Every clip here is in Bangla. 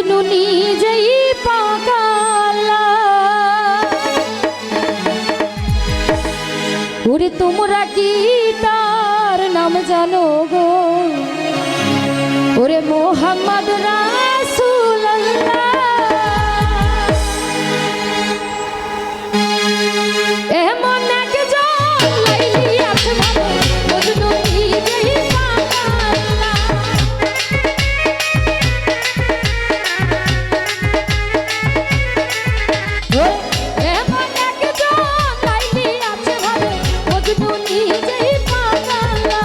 মজনু নিজেই পাগলা। ওরে তোমরা কি তার নাম জানো গো? ওরে মোহাম্মদ রাসূলুল্লাহ। এমন একজন লাইলি আছে ভালো, মজনু নিজেই পাগলা। এমন একজন লাইলি আছে ভালো, মজনু নিজেই পাগলা।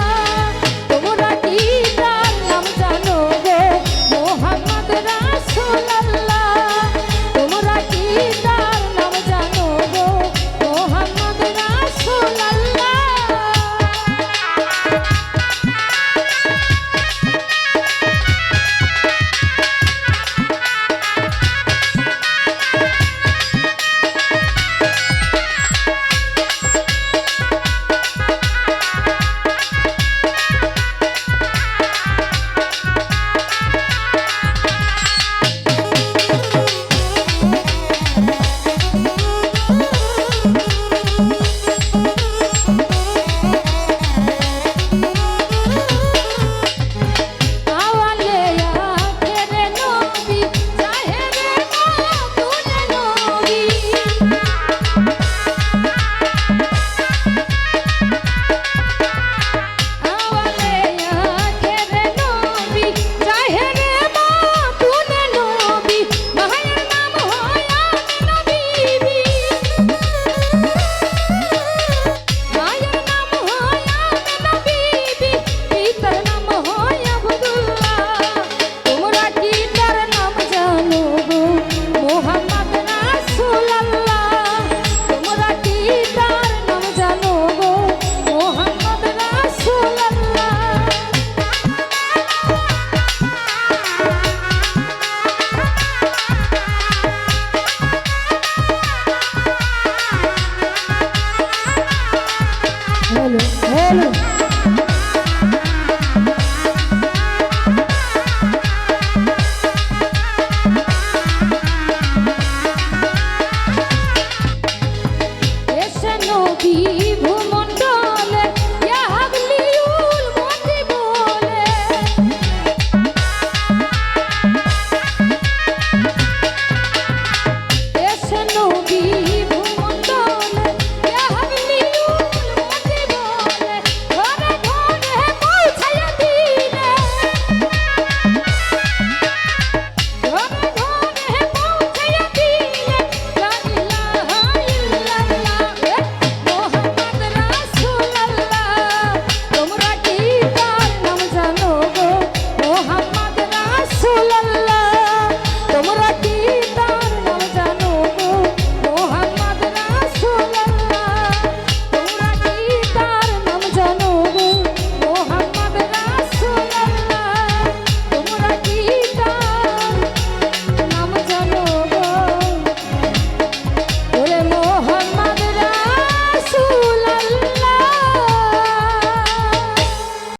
তোমরা কি তার নাম জানো গো? মোহাম্মদ রাসূলুল্লাহ। তোমরা কি তার নাম জানো গো? মোহাম্মদ রাসূলুল্লাহ। Hello, hello. এসে নবী ভূম